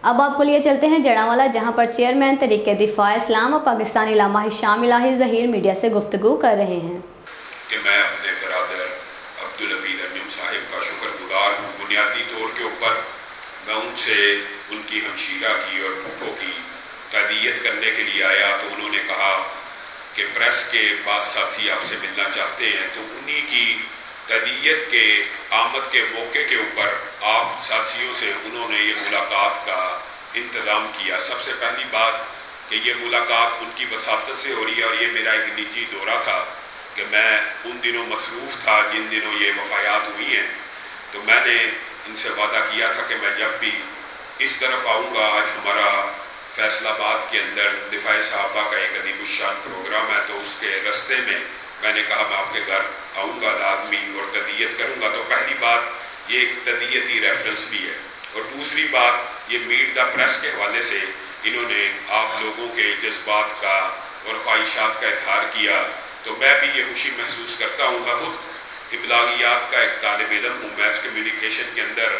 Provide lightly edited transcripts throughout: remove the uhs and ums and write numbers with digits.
اب آپ کو لیے چلتے ہیں جڑاوالا، جہاں پر چیئرمین تحریک دفاع اسلام اور پاکستانی علامہ ہشام الہی ظہیر میڈیا سے گفتگو کر رہے ہیں کہ میں اپنے برادر عبدالحفیظ انجم صاحب کا شکر گزار ہوں۔ بنیادی طور کے اوپر میں ان سے ان کی ہمشیرہ کی اور پھپھو کی تعزیت کرنے کے لیے آیا، تو انہوں نے کہا کہ پریس کے بعض ساتھی آپ سے ملنا چاہتے ہیں، تو انہی کی تعزیت کے آمد کے موقع کے اوپر آپ ساتھیوں سے انہوں نے یہ ملاقات کا انتظام کیا۔ سب سے پہلی بات کہ یہ ملاقات ان کی وساطت سے ہو رہی ہے، اور یہ میرا ایک نجی دورہ تھا کہ میں ان دنوں مصروف تھا جن دنوں یہ وفایات ہوئی ہیں، تو میں نے ان سے وعدہ کیا تھا کہ میں جب بھی اس طرف آؤں گا، آج ہمارا فیصل آباد کے اندر دفاع صحابہ کا ایک عظیم الشان پروگرام ہے، تو اس کے رستے میں نے کہا میں آپ کے گھر آؤں گا لازمی اور تعزیت کروں گا۔ تو پہلی بات یہ ایک تعزیتی ریفرنس بھی ہے، اور دوسری بات یہ میٹ دا پریس کے حوالے سے انہوں نے آپ لوگوں کے جذبات کا اور خواہشات کا اظہار کیا، تو میں بھی یہ خوشی محسوس کرتا ہوں۔ میں خود ابلاغیات کا ایک طالب علم ہوں، میس کمیونیکیشن کے اندر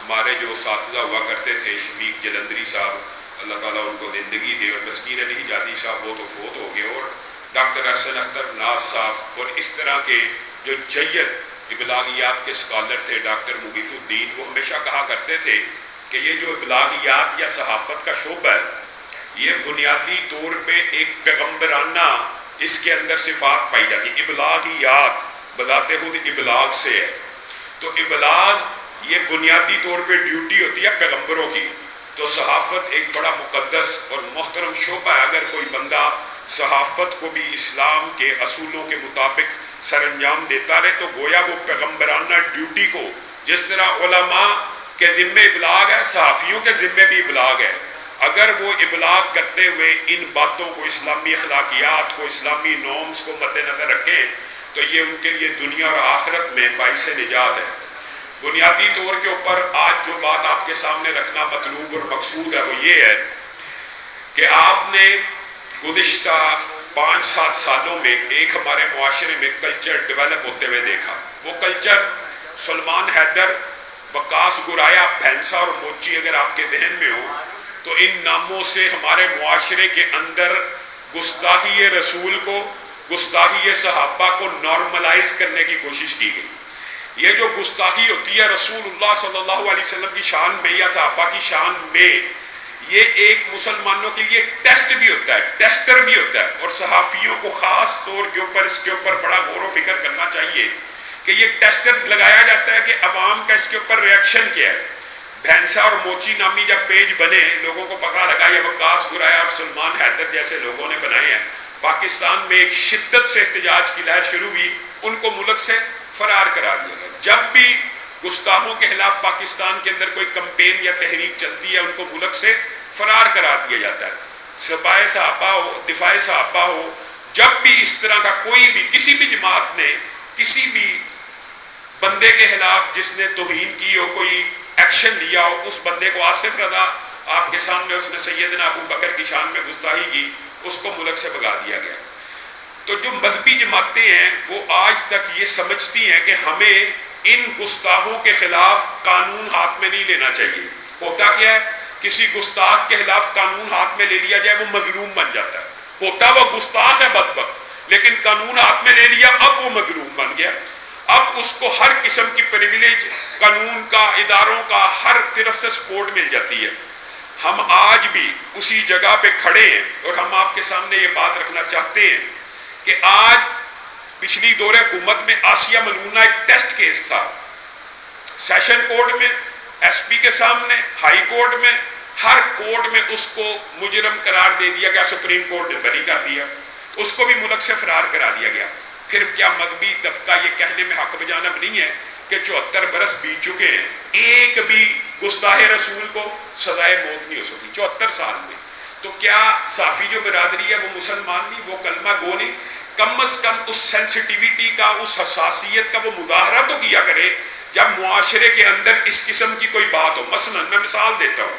ہمارے جو اساتذہ ہوا کرتے تھے، شفیق جلندری صاحب اللہ تعالیٰ ان کو زندگی دے، اور مسکین علی حجازی صاحب وہ تو فوت ہو گئے، اور ڈاکٹر احسن اختر ناز صاحب اور اس طرح کے جو جید ابلاغیات کے اسکالر تھے، ڈاکٹر مغیث الدین، وہ ہمیشہ کہا کرتے تھے کہ یہ جو ابلاغیات یا صحافت کا شعبہ ہے، یہ بنیادی طور پہ ایک پیغمبرانہ اس کے اندر صفات پائی جاتی ہے۔ ابلاغیات بذات خود ابلاغ سے ہے، تو ابلاغ یہ بنیادی طور پہ ڈیوٹی ہوتی ہے پیغمبروں کی، تو صحافت ایک بڑا مقدس اور محترم شعبہ ہے۔ اگر کوئی بندہ صحافت کو بھی اسلام کے اصولوں کے مطابق سر انجام دیتا رہے، تو گویا وہ پیغمبرانہ ڈیوٹی کو، جس طرح علماء کے ذمے ابلاغ ہے، صحافیوں کے ذمے بھی ابلاغ ہے، اگر وہ ابلاغ کرتے ہوئے ان باتوں کو، اسلامی اخلاقیات کو، اسلامی نارمز کو مد نظر رکھیں، تو یہ ان کے لیے دنیا اور آخرت میں باعث نجات ہے۔ بنیادی طور کے اوپر آج جو بات آپ کے سامنے رکھنا مطلوب اور مقصود ہے وہ یہ ہے کہ آپ نے گزشتہ 5-7 سالوں میں ایک ہمارے معاشرے میں کلچر ڈیولپ ہوتے ہوئے دیکھا۔ وہ کلچر سلمان حیدر، وقاص گرایا، بھینسا اور موچی اگر آپ کے ذہن میں ہو، تو ان ناموں سے ہمارے معاشرے کے اندر گستاخی رسول کو، گستاخی صحابہ کو نارملائز کرنے کی کوشش کی گئی۔ یہ جو گستاخی ہوتی ہے رسول اللہ صلی اللہ علیہ وسلم کی شان میں یا صحابہ کی شان میں، یہ ایک مسلمانوں کے لیے ٹیسٹ بھی ہوتا ہے، ٹیسٹر بھی ہوتا ہے، اور صحافیوں کو خاص طور کے اوپر اس کے اوپر بڑا غور و فکر کرنا چاہیے کہ یہ ٹیسٹر لگایا جاتا ہے کہ عوام کا اس کے اوپر ریاکشن کیا ہے۔ بھینسا اور موچی نامی جب پیج بنے، لوگوں کو پتہ لگا یہ وقاص گرایا اور سلمان حیدر جیسے لوگوں نے بنائے ہیں، پاکستان میں ایک شدت سے احتجاج کی لہر شروع ہوئی، ان کو ملک سے فرار کرا دیا گیا۔ جب بھی گستاخوں کے خلاف پاکستان کے اندر کوئی کمپین یا تحریک چلتی ہے، ان کو ملک سے فرار کرا دیا جاتا ہے۔ سپاہ صحابہ ہو، دفاع صحابہ ہو، جب بھی اس طرح کا کوئی بھی کسی بھی جماعت نے کسی بھی بندے کے خلاف جس نے توہین کی ہو، کوئی ایکشن لیا ہو، اس بندے کو آصف رضا آپ کے سامنے اس نے سیدنا ابو بکر کی شان میں گستاخی کی، اس کو ملک سے بھگا دیا گیا۔ تو جو مذہبی جماعتیں ہیں وہ آج تک یہ سمجھتی ہیں کہ ہمیں ان گستاخوں کے خلاف قانون ہاتھ میں نہیں لینا چاہیے۔ ہوتا کیا ہے، کسی گستاخ کے خلاف قانون ہاتھ میں لے لیا جائے وہ مظلوم بن جاتا ہے، ہوتا وہ گستاخ ہے بدبخت، لیکن قانون ہاتھ میں لے لیا اب وہ مظلوم بن گیا، اب اس کو ہر قسم کی پریویلیج قانون کا، اداروں کا، ہر طرف سے سپورٹ مل جاتی ہے۔ ہم آج بھی اسی جگہ پہ کھڑے ہیں، اور ہم آپ کے سامنے یہ بات رکھنا چاہتے ہیں کہ آج پچھلی دور حکومت میں آسیہ ملونہ ایک ٹیسٹ کیس تھا، سیشن کورٹ میں، ایس پی کے سامنے، ہائی کورٹ میں، ہر کورٹ میں اس کو مجرم قرار دے دیا گیا، سپریم کورٹ نے بری کر دیا، اس کو بھی ملک سے فرار کرا دیا گیا۔ پھر کیا مذہبی طبقہ یہ کہنے میں حق بجانب نہیں ہے کہ 74 برس بیت چکے ہیں، ایک بھی گستاخ رسول کو سزائے موت نہیں ہو سکی 74 سال میں؟ تو کیا صافی جو برادری ہے وہ مسلمان نہیں، وہ کلمہ گو نہیں؟ کم از کم اس سینسٹیویٹی کا، اس حساسیت کا وہ مظاہرہ تو کیا کرے جب معاشرے کے اندر اس قسم کی کوئی بات ہو۔ مثلا میں مثال دیتا ہوں،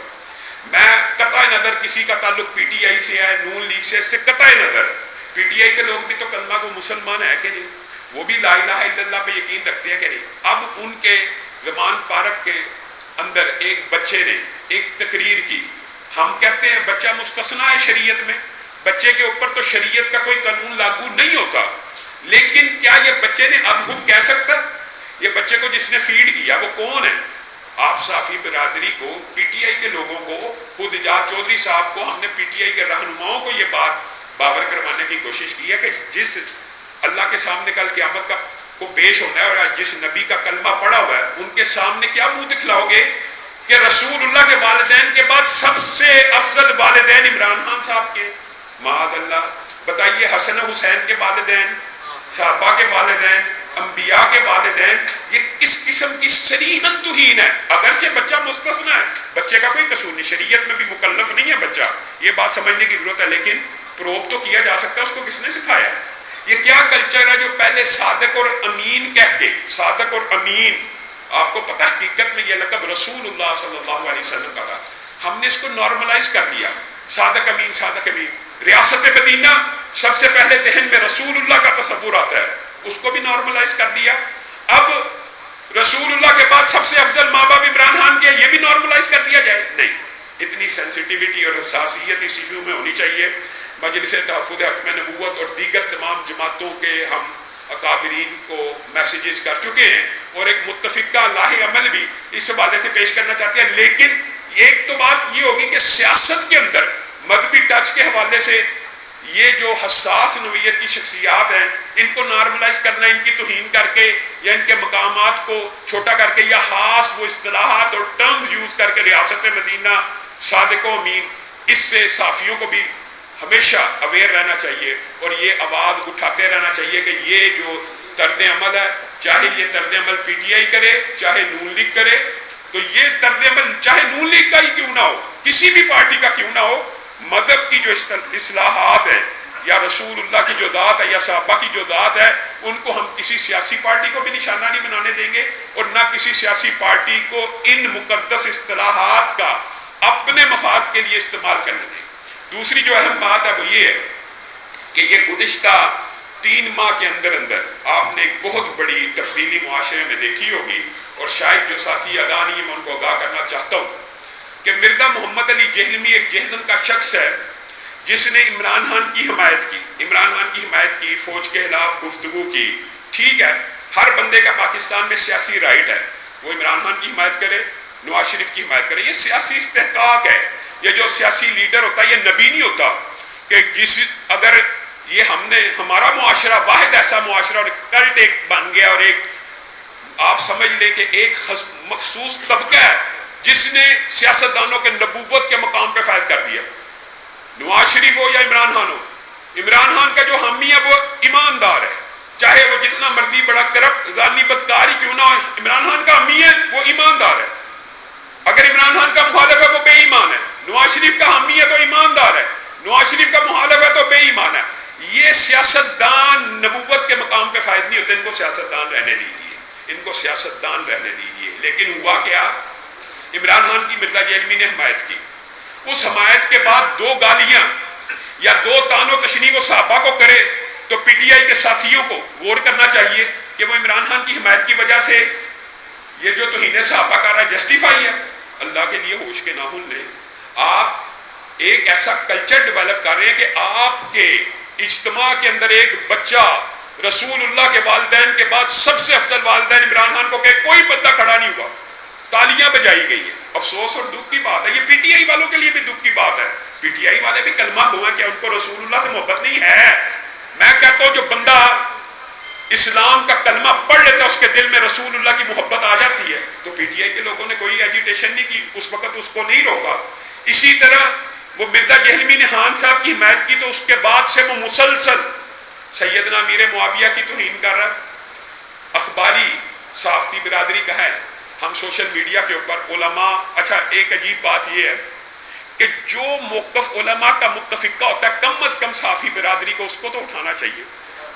میں قطع نظر کسی کا تعلق پی ٹی آئی سے ہے، نون لیگ سے، اس سے قطع نظر پی ٹی آئی کے لوگ بھی تو کلمہ کو مسلمان ہے کہ نہیں، وہ بھی لا الہ الا اللہ پہ یقین رکھتے ہیں کہ نہیں۔ اب ان کے زمان پارک کے اندر ایک بچے نے ایک تقریر کی. ہم کہتے ہیں بچہ مستثنا ہے شریعت میں، بچے کے اوپر تو شریعت کا کوئی قانون لاگو نہیں ہوتا، لیکن کیا یہ بچے نے اب خود کہہ سکتا؟ یہ بچے کو جس نے فیڈ کیا وہ کون ہے؟ آپ صافی برادری کو، پی ٹی آئی کے لوگوں کو، خود اجاز چودھری صاحب کو، ہم نے پی ٹی آئی کے رہنماؤں کو یہ بات بابر کروانے کی کوشش کی ہے کہ جس اللہ کے سامنے کل قیامت کا کو پیش ہونا ہے اور جس نبی کا کلمہ پڑا ہوا ہے ان کے سامنے کیا منہ دکھلاؤ گے کہ رسول اللہ کے والدین کے بعد سب سے افضل والدین عمران خان صاحب کے؟ معاذ اللہ. بتائیے حسن حسین کے والدین، صحابہ کے والدین، انبیاء کے والدین، یہ کس قسم کی صریحاً توہین ہے. اگرچہ بچہ مستثنا ہے، بچے کا کوئی قصور نہیں، شریعت میں بھی مکلف نہیں ہے بچہ، یہ بات سمجھنے کی ضرورت ہے، لیکن پروب تو کیا جا سکتا ہے. اس کو کس نے سکھایا ہے؟ یہ کیا کلچر ہے جو پہلے صادق اور امین کہہ کے، صادق اور امین، آپ کو پتہ حقیقت میں یہ لقب رسول اللہ صلی اللہ علیہ وسلم کا تھا، ہم نے اس کو نارملائز کر دیا. صادق امین، صادق امین. ریاست مدینہ سب سے پہلے ذہن میں رسول اللہ کا تصور آتا ہے، اس کو بھی نارملائز کر دیا. اب رسول اللہ کے بعد سب سے افضل ماں باپ عمران خان کے، یہ بھی نارملائز کر دیا جائے؟ نہیں. اتنی سینسٹیوٹی اور حساسیت اس ایشو میں ہونی چاہیے. مجلس تحفظ حتم نبوت اور دیگر تمام جماعتوں کے ہم اکابرین کو میسیجز کر چکے ہیں اور ایک متفقہ لاہ عمل بھی اس حوالے سے پیش کرنا چاہتے ہیں. لیکن ایک تو بات یہ ہوگی کہ سیاست کے اندر مذہبی ٹچ کے حوالے سے یہ جو حساس نوعیت کی شخصیات ہیں ان کو نارملائز کرنا، ان کی توہین کر کے یا ان کے مقامات کو چھوٹا کر کے یا خاص وہ اصطلاحات اور ٹرمز یوز کر کے ریاست مدینہ، صادق و امین، اس سے صافیوں کو بھی ہمیشہ اویئر رہنا چاہیے اور یہ آواز اٹھاتے رہنا چاہیے کہ یہ جو طرز عمل ہے، چاہے یہ طرز عمل پی ٹی آئی کرے چاہے نون لیگ کرے، تو یہ طرز عمل چاہے نون لیگ کا ہی کیوں نہ ہو، کسی بھی پارٹی کا کیوں نہ ہو، مذہب کی جو اصلاحات ہیں یا رسول اللہ کی جو ذات ہے یا صحابہ کی جو ذات ہے، ان کو ہم کسی سیاسی پارٹی کو بھی نشانہ نہیں بنانے دیں گے اور نہ کسی سیاسی پارٹی کو ان مقدس اصطلاحات کا اپنے مفاد کے لیے استعمال کرنے دیں گے. دوسری جو اہم بات ہے وہ یہ ہے کہ یہ گزشتہ 3 ماہ کے اندر آپ نے ایک بہت بڑی تبدیلی معاشرے میں دیکھی ہوگی، اور شاید جو ساتھی آگاہ نہیں ہیں میں ان کو آگاہ کرنا چاہتا ہوں کہ مرزا محمد علی جہلمی ایک جہلم کا شخص ہے جس نے عمران خان کی حمایت کی، فوج کے خلاف گفتگو کی. ٹھیک ہے، ہر بندے کا پاکستان میں سیاسی رائٹ ہے، وہ عمران خان کی حمایت کرے، نواز شریف کی حمایت کرے، یہ سیاسی استحقاق ہے. یہ جو سیاسی لیڈر ہوتا ہے یہ نبی نہیں ہوتا کہ اگر یہ ہمارا معاشرہ واحد ایسا معاشرہ اور کلٹ ایک بن گیا اور ایک آپ سمجھ لیں کہ ایک مخصوص طبقہ ہے جس نے سیاستدانوں کے نبوت کے مقام پہ فائد کر دیا. نواز شریف ہو یا عمران خان ہو، عمران خان کا جو حامی ہے وہ ایماندار ہے، چاہے وہ جتنا مرضی بڑا کرپٹ ظالمی بدکار ہی کیوں نہ ہو، عمران خان کا حامی ہے وہ ایماندار ہے. اگر عمران خان کا مخالف ہے وہ بے ایمان ہے. نواز شریف کا حامی ہے تو ایماندار ہے، نواز شریف کا مخالف ہے تو بے ایمان ہے. یہ سیاستدان نبوت کے مقام پہ فائد نہیں ہوتے، ان کو سیاستدان رہنے دیجیے. لیکن ہوا کیا؟ عمران خان کی مرزا جہلمی نے حمایت کی، اس حمایت کے بعد 2 گالیاں یا 2 طعن و تشنیع وہ صحابہ کو کرے تو پی ٹی آئی کے ساتھیوں کو غور کرنا چاہیے کہ وہ عمران خان کی حمایت کی وجہ سے یہ جو توہین صحابہ کر رہا ہے جسٹیفائی ہے. اللہ کے لیے ہوش کے ناخن لیں. آپ ایک ایسا کلچر ڈیولپ کر رہے ہیں کہ آپ کے اجتماع کے اندر ایک بچہ رسول اللہ کے والدین کے بعد سب سے افضل والدین عمران خان کو کہ کوئی بندہ کھڑا نہیں ہوا، تالیاں بجائی گئی ہیں. افسوس اور دکھ کی بات ہے، یہ پی ٹی آئی والوں کے لیے بھی دکھ کی بات ہے. پی ٹی آئی والے بھی کلمہ گو ہیں کہ ان کو رسول اللہ سے محبت نہیں ہے. میں کہتا ہوں جو بندہ اسلام کا کلمہ پڑھ لیتا ہے اس کے دل میں رسول اللہ کی محبت آ جاتی ہے. تو پی ٹی آئی کے لوگوں نے کوئی ایجیٹیشن نہیں کی، اس وقت اس کو نہیں روکا. اسی طرح وہ مرزا جہلمی نے خان صاحب کی حمایت کی تو اس کے بعد سے وہ مسلسل سیدنا امیر معاویہ کی توہین کر رہا ہے. اخباری صحافتی برادری کا ہے، ہم سوشل میڈیا کے اوپر علماء، اچھا ایک عجیب بات یہ ہے کہ جو موقف علماء کا متفقہ ہوتا ہے کم از کم صحافی برادری کو اس کو تو اٹھانا چاہیے.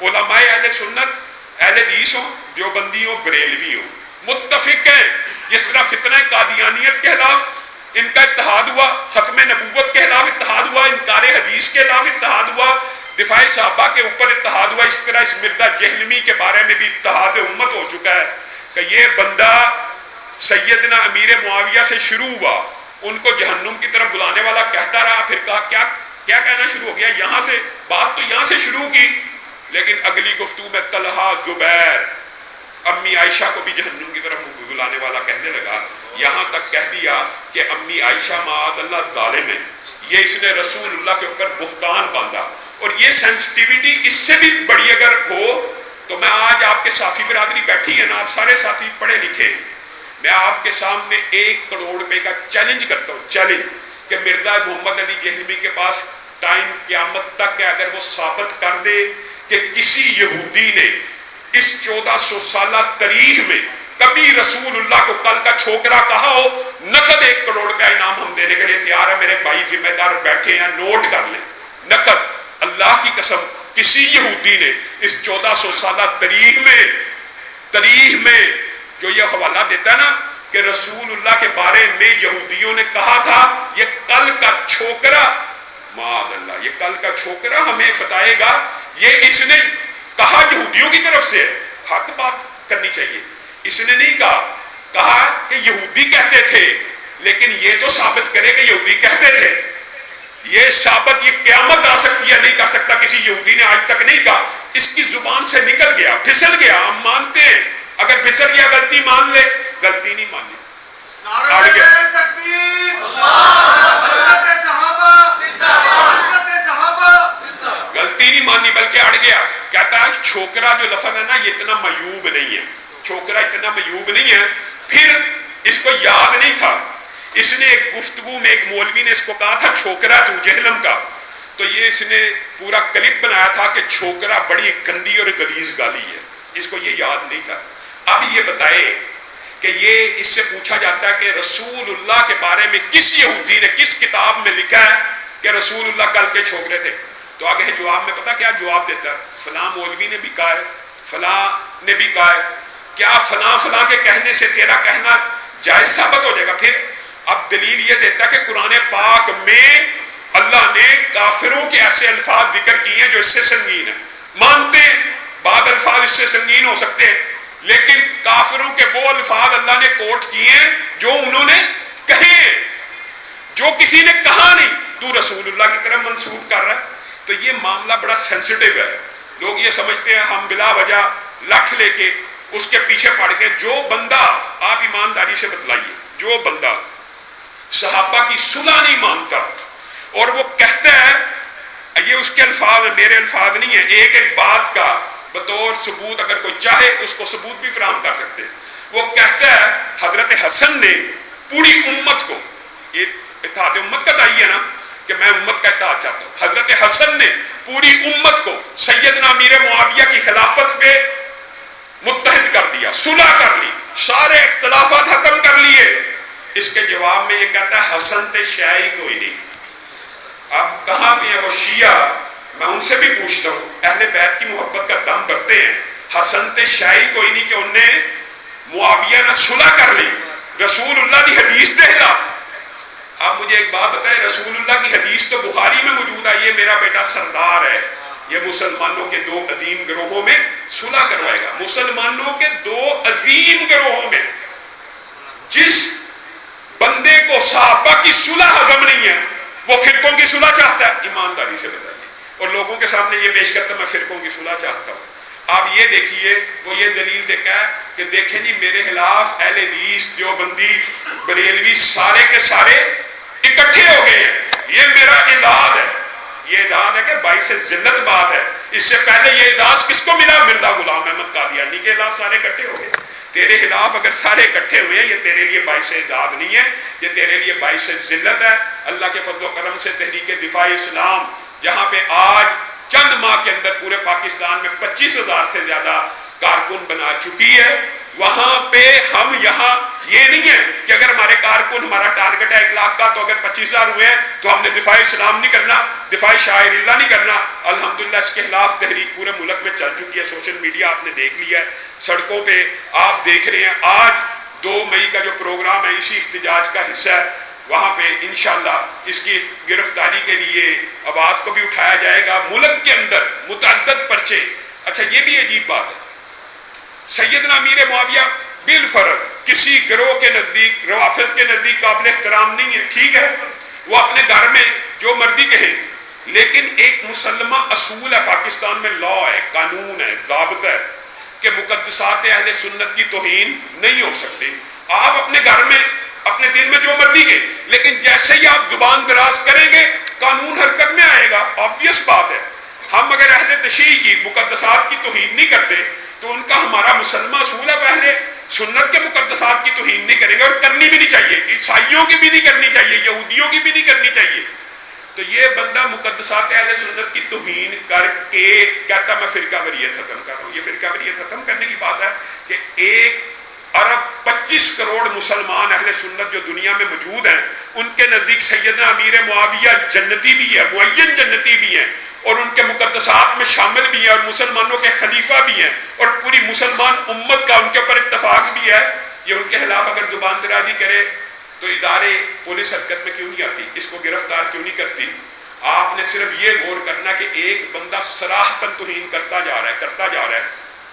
علماء اہل سنت، اہل حدیث ہوں، دیوبندی ہوں، بریلوی ہوں، متفق ہیں. جس طرح فتنہ قادیانیت کے خلاف ان کا اتحاد ہوا، ختم نبوت کے خلاف اتحاد ہوا، انکار حدیث کے خلاف اتحاد ہوا، دفاع صحابہ کے اوپر اتحاد ہوا، اس طرح اس مرزا جہلمی کے بارے میں بھی اتحاد امت ہو چکا ہے کہ یہ بندہ سیدنا امیر معاویہ سے شروع ہوا، ان کو جہنم کی طرف بلانے والا کہتا رہا، پھر کہا کیا کہنا شروع ہو گیا، یہاں سے بات تو یہاں سے شروع کی، لیکن اگلی گفتگو میں طلحہ، زبیر، امی عائشہ کو بھی جہنم کی طرف بلانے والا کہنے لگا، یہاں تک کہہ دیا کہ امی عائشہ معاذ اللہ ظالم ہے، یہ اس نے رسول اللہ کے اوپر بہتان باندھا۔ اور یہ سینسٹیوٹی اس سے بھی بڑی اگر ہو تو میں آج آپ کے صافی برادری بیٹھی ہے نا، آپ سارے ساتھی پڑھے لکھے ہیں، میں آپ کے سامنے 1 کروڑ روپے کا چیلنج کرتا ہوں، چیلنج، کہ مرزا محمد علی جہلمی کے پاس ٹائم قیامت تک ہے، اگر وہ ثابت کر دے کہ کسی یہودی نے اس 1400 سالہ تاریخ میں کبھی رسول اللہ کو کل کا چھوکرا کہا ہو، نقد 1 کروڑ کا انعام ہم دینے کے لیے تیار ہے، میرے بھائی ذمہ دار بیٹھے ہیں، نوٹ کر لیں، نقد، اللہ کی قسم کسی یہودی نے اس 1400 سالہ تاریخ میں جو یہ حوالہ دیتا ہے نا کہ رسول اللہ کے بارے میں یہودیوں نے کہا تھا یہ کل کا چھوکرا، معاذ اللہ، یہ کل کا چھوکرا ہمیں بتائے گا، یہ اس نے کہا یہودیوں کی طرف سے، حق بات کرنی چاہیے، اس نے نہیں کہا کہ یہودی کہتے تھے، لیکن یہ تو ثابت کرے کہ یہودی کہتے تھے، یہ ثابت، یہ قیامت آ سکتی ہے، نہیں کر سکتا کسی یہودی نے آج تک نہیں کہا، اس کی زبان سے نکل گیا، پھسل گیا، ہم مانتے ہیں، اگر پھسل گیا غلطی مان لے، غلطی نہیں مانی، اڑ گیا، غلطی نہیں مانی بلکہ اڑ گیا۔ کہتا ہے چھوکرا جو لفظ ہے نا یہ اتنا معیوب نہیں ہے، چھوکرا اتنا معیوب نہیں ہے، پھر اس کو یاد نہیں تھا، اس نے ایک گفتگو میں ایک مولوی نے اس کو کہا تھا چھوکرا تو جہلم کا، تو یہ اس نے پورا کلپ بنایا تھا کہ چھوکرا بڑی گندی اور غلیظ گالی ہے، اس کو یہ یاد نہیں تھا۔ اب یہ بتائے کہ یہ اس سے پوچھا جاتا ہے کہ رسول اللہ کے بارے میں کس یہودی نے کس کتاب میں لکھا ہے کہ رسول اللہ کل کے چھوکرے تھے، تو آگے جواب میں پتہ کیا جواب دیتا ہے، فلاں مولوی نے بھی کہا ہے، فلاں نے بھی کہا ہے، کیا فلاں کے کہنے سے تیرا کہنا جائز ثابت ہو جائے گا؟ پھر اب دلیل یہ دیتا ہے کہ قرآن پاک میں اللہ نے کافروں کے ایسے الفاظ ذکر کیے ہیں جو اس سے سنگین ہیں، مانتے ہیں بعض الفاظ اس سے سنگین ہو سکتے ہیں، لیکن کافروں کے وہ الفاظ اللہ نے کوٹ کیے ہیں جو انہوں نے کہے ہیں، جو کسی نے کہا نہیں، تو رسول اللہ کی طرف منسوب کر رہا ہے۔ تو یہ معاملہ بڑا سینسٹیو ہے، لوگ یہ سمجھتے ہیں ہم بلا وجہ لٹھ لے کے اس کے پیچھے پڑ کے، جو بندہ، آپ ایمانداری سے بتلائیے، جو بندہ صحابہ کی صلح نہیں مانتا اور وہ کہتا ہے، یہ اس کے الفاظ ہیں، میرے الفاظ نہیں ہیں، ایک ایک بات کا بطور ثبوت اگر کوئی چاہے اس کو ثبوت بھی فراہم کر سکتے ہیں، وہ کہتا ہے حضرت حسن نے پوری امت کو، یہ اتحاد امت کا داعی ہے نا کہ میں امت کا اتحاد چاہتا ہوں، حضرت حسن نے پوری امت کو سیدنا امیر معاویہ کی خلافت پہ متحد کر دیا، صلح کر لی، سارے اختلافات ختم کر لیے۔ اس کے جواب میں یہ کہتا ہے حسن تے شیعی کوئی نہیں۔ اب کہاں پہ ہیں وہ شیعہ؟ میں ان سے بھی پوچھتا ہوں، اہل بیت کی محبت کا دم بھرتے ہیں، حسن تے شیعی کوئی نہیں کہ انہوں نے معاویہ نہ صلح کر لی رسول اللہ کی حدیث کے خلاف۔ آپ مجھے ایک بات بتائیں، رسول اللہ کی حدیث تو بخاری میں موجود ہے، یہ میرا بیٹا سردار ہے، یہ مسلمانوں کے 2 عظیم گروہوں میں صلح کروائے گا، مسلمانوں کے 2 عظیم گروہوں میں۔ جس بندے کو صحابہ کی صلح ہضم نہیں ہے وہ فرقوں کی صلح چاہتا ہے، ایمانداری سے بتائیے، اور لوگوں کے سامنے یہ پیش کرتا میں فرقوں کی صلح چاہتا ہوں۔ آپ یہ دیکھیے، وہ یہ دلیل دیکھا ہے کہ دیکھیں جی میرے خلاف اہل حدیث، دیوبندی، بریلوی سارے کے سارے اکٹھے ہو گئے ہیں، یہ میرا اعداد ہے، یہ اعداد ہے کہ باعث ذلت بات ہے۔ اس سے پہلے یہ اعزاز کس کو ملا؟ مرزا غلام احمد قادیانی کے خلاف سارے اکٹھے ہو گئے۔ تیرے خلاف اگر سارے اکٹھے ہوئے ہیں، یہ تیرے لیے باعث اعداد نہیں ہے، یہ تیرے لیے باعث ذلت ہے۔ اللہ کے فضل و کرم سے تحریک دفاع اسلام جہاں پہ آج چند ماہ کے اندر پورے پاکستان میں 25,000 سے زیادہ کارکن بنا چکی ہے، وہاں پہ ہم یہاں یہ نہیں ہے کہ اگر ہمارے کارکن، ہمارا ٹارگٹ ہے 1 لاکھ کا، تو اگر 25,000 ہوئے ہیں تو ہم نے دفاع اسلام نہیں کرنا، دفاع شاعر اللہ نہیں کرنا۔ الحمدللہ اس کے خلاف تحریک پورے ملک میں چل چکی ہے، سوشل میڈیا آپ نے دیکھ لیا ہے، سڑکوں پہ آپ دیکھ رہے ہیں۔ آج 2 مئی کا جو پروگرام ہے اسی احتجاج کا حصہ ہے، وہاں پہ انشاءاللہ اس کی گرفتاری کے لیے آواز کو بھی اٹھایا جائے گا، ملک کے اندر متعدد پرچے۔ اچھا یہ بھی عجیب بات ہے، سیدنا امیر معاویہ بالفرض کسی گروہ کے نزدیک، روافض کے نزدیک قابل احترام نہیں ہے، ٹھیک ہے، وہ اپنے گھر میں جو مرضی کہیں، لیکن ایک مسلمہ اصول ہے، پاکستان میں لا ہے، قانون ہے، ضابطہ ہے کہ مقدسات اہل سنت کی توہین نہیں ہو سکتی۔ آپ اپنے گھر میں اپنے دل میں جو مرضی گئے، لیکن جیسے ہی آپ زبان دراز کریں گے قانون حرکت میں آئے گا۔ آبویس بات ہے، ہم اگر اہل تشیع کی مقدسات کی توہین نہیں کرتے تو ان کا ہمارا مسلمہ اصول ہے پہلے سنت کے مقدسات کی توہین نہیں کریں گے، اور کرنی بھی نہیں چاہیے، عیسائیوں کی بھی نہیں کرنی چاہیے، یہودیوں کی بھی نہیں کرنی چاہیے۔ تو یہ بندہ مقدسات اہل سنت کی توہین کر کے کہتا میں فرقہ واریت ختم کر رہا ہوں۔ یہ فرقہ واریت ختم کرنے کی بات ہے کہ 1.25 کروڑ مسلمان اہل سنت جو دنیا میں موجود ہیں، ان کے نزدیک سیدنا امیر معاویہ جنتی بھی ہے، معین جنتی بھی ہیں، اور ان کے مقدسات میں شامل بھی ہیں، اور مسلمانوں کے خلیفہ بھی ہیں، اور پوری مسلمان امت کا ان کے اوپر اتفاق بھی ہے۔ یہ ان کے خلاف اگر زبان درازی کرے تو ادارے پولیس حرکت میں کیوں نہیں آتی، اس کو گرفتار کیوں نہیں کرتی؟ آپ نے صرف یہ غور کرنا کہ ایک بندہ صراحتاً توہین کرتا جا رہا ہے،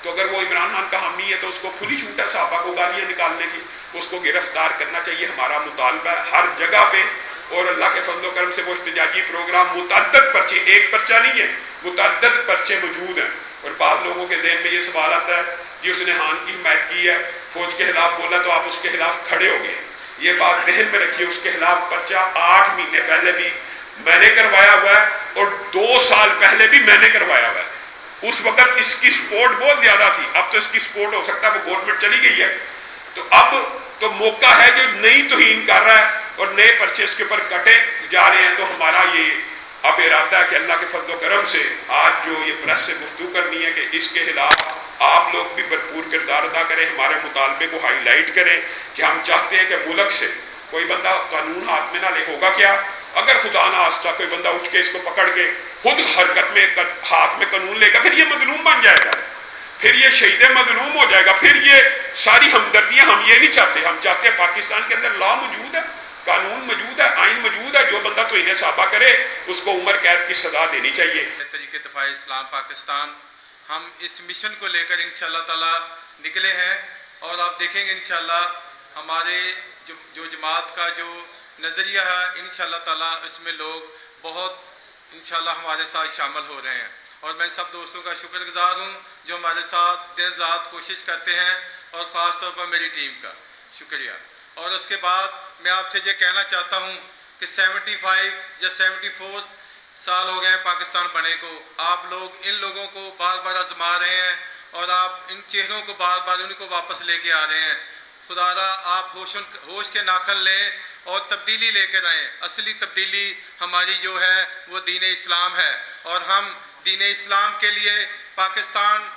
تو اگر وہ عمران خان کا حامی ہے تو اس کو کھلی چھوٹ ہے صحابہ کو گالیاں نکالنے کی، اس کو گرفتار کرنا چاہیے۔ ہمارا مطالبہ ہے ہر جگہ پہ، اور اللہ کے فضل و کرم سے وہ احتجاجی پروگرام متعدد پرچے، ایک پرچہ نہیں ہے، متعدد پرچے موجود ہیں۔ اور بعض لوگوں کے ذہن میں یہ سوال آتا ہے کہ اس نے خان کی حمایت کی ہے، فوج کے خلاف بولا تو آپ اس کے خلاف کھڑے ہو گئے۔ یہ بات ذہن میں رکھیے، اس کے خلاف پرچہ 8 مہینے پہلے بھی میں نے کروایا ہوا ہے، اور 2 سال پہلے بھی میں نے کروایا ہوا ہے۔ اس وقت اس کی سپورٹ بہت زیادہ تھی، اب تو اس کی سپورٹ ہو سکتا ہے وہ گورنمنٹ چلی گئی ہے، تو اب تو موقع ہے جو نئی توہین کر رہا ہے اور نئے پرچے اس کے اوپر کٹے جا رہے ہیں۔ تو ہمارا یہ اب ارادہ ہے کہ اللہ کے فضل و کرم سے آج جو یہ پریس سے گفتگو کرنی ہے کہ اس کے خلاف آپ لوگ بھی بھرپور کردار ادا کریں، ہمارے مطالبے کو ہائی لائٹ کریں کہ ہم چاہتے ہیں کہ ملک سے کوئی بندہ قانون ہاتھ میں نہ لے۔ ہوگا کیا اگر خدا نہ خواستہ کوئی بندہ اٹھ کے اس کو پکڑ کے خود حرکت میں ہاتھ میں قانون لے گا، پھر یہ مظلوم بن جائے گا، پھر یہ شہید مظلوم ہو جائے گا، پھر یہ ساری ہمدردیاں ہم یہ نہیں چاہتے۔ ہم چاہتے ہیں پاکستان کے اندر لا موجود ہے، قانون موجود ہے، آئین موجود ہے، جو بندہ توہین صحابہ کرے اس کو عمر قید کی سزا دینی چاہیے۔ طریقے دفاع اسلام پاکستان، ہم اس مشن کو لے کر انشاءاللہ تعالی نکلے ہیں، اور آپ دیکھیں گے انشاءاللہ ہمارے جو جماعت کا جو نظریہ ہے انشاءاللہ تعالی اس میں لوگ بہت انشاءاللہ ہمارے ساتھ شامل ہو رہے ہیں، اور میں سب دوستوں کا شکر گزار ہوں جو ہمارے ساتھ دن رات کوشش کرتے ہیں، اور خاص طور پر میری ٹیم کا شکریہ۔ اور اس کے بعد میں آپ سے یہ کہنا چاہتا ہوں کہ 75 یا 74 سال ہو گئے ہیں پاکستان بنے کو، آپ لوگ ان لوگوں کو بار بار آزما رہے ہیں، اور آپ ان چہروں کو بار بار ان کو واپس لے کے آ رہے ہیں۔ خدا را آپ ہوش کے ناخن لیں اور تبدیلی لے کر آئیں۔ اصلی تبدیلی ہماری جو ہے وہ دین اسلام ہے، اور ہم دین اسلام کے لیے پاکستان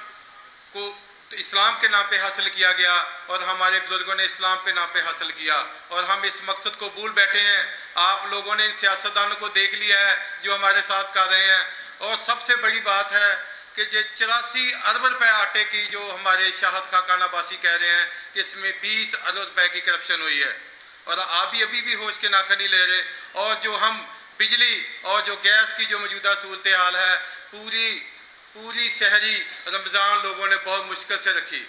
کو اسلام کے نام پہ حاصل کیا گیا، اور ہمارے بزرگوں نے اسلام پہ نام پہ حاصل کیا، اور ہم اس مقصد کو بھول بیٹھے ہیں۔ آپ لوگوں نے ان سیاستدانوں کو دیکھ لیا ہے جو ہمارے ساتھ کر رہے ہیں، اور سب سے بڑی بات ہے کہ جو 84 ارب روپے آٹے کی جو ہمارے شاہد خاقان عباسی کہہ رہے ہیں کہ اس میں 20 ارب روپے کی کرپشن ہوئی ہے، اور آپ بھی ابھی بھی ہوش کے ناخن نہیں لے رہے۔ اور جو ہم بجلی اور جو گیس کی جو موجودہ صورتحال ہے، پوری شہری رمضان لوگوں نے بہت مشکل سے رکھی،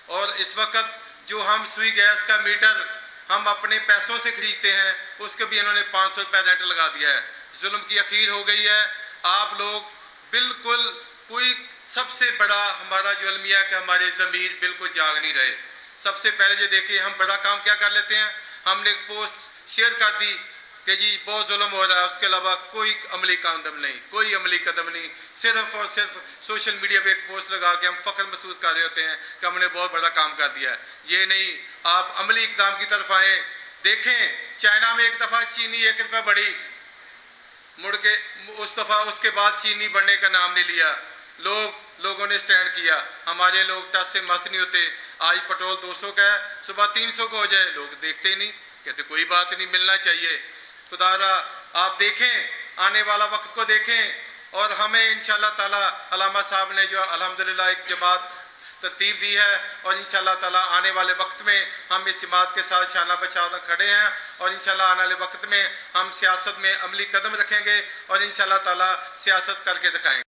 اور اس وقت جو ہم سوئی گیس کا میٹر ہم اپنے پیسوں سے خریدتے ہیں اس کے بھی انہوں نے 500 روپے رینٹ لگا دیا ہے۔ ظلم کی اخیر ہو گئی ہے۔ آپ لوگ بالکل کوئی سب سے بڑا ہمارا جو المیہ ہے کہ ہمارے ضمیر بالکل جاگ نہیں رہے۔ سب سے پہلے جو دیکھیں ہم بڑا کام کیا کر لیتے ہیں، ہم نے ایک پوسٹ شیئر کر دی کہ جی بہت ظلم ہو رہا ہے، اس کے علاوہ کوئی عملی قدم نہیں، کوئی عملی قدم نہیں، صرف اور صرف سوشل میڈیا پہ ایک پوسٹ لگا کے ہم فخر محسوس کر رہے ہوتے ہیں کہ ہم نے بہت بڑا کام کر دیا ہے۔ یہ نہیں، آپ عملی اقدام کی طرف آئیں۔ دیکھیں چائنا میں ایک دفعہ چینی 1 روپے بڑھی، مڑ کے اس دفعہ اس کے بعد چینی بڑھنے کا نام نہیں لیا، لوگوں نے سٹینڈ کیا۔ ہمارے لوگ ٹس سے مست نہیں ہوتے۔ آج پٹرول 200 کا ہے، صبح 300 کا ہو جائے لوگ دیکھتے ہی نہیں، کہتے کوئی بات نہیں، ملنا چاہیے۔ خدا را آپ دیکھیں آنے والا وقت کو دیکھیں، اور ہمیں انشاءاللہ تعالی علامہ صاحب نے جو الحمدللہ ایک جماعت ترتیب دی ہے، اور انشاءاللہ تعالی آنے والے وقت میں ہم اس جماعت کے ساتھ شانہ بشانہ کھڑے ہیں، اور انشاءاللہ آنے والے وقت میں ہم سیاست میں عملی قدم رکھیں گے، اور انشاءاللہ تعالی سیاست کر کے دکھائیں گے۔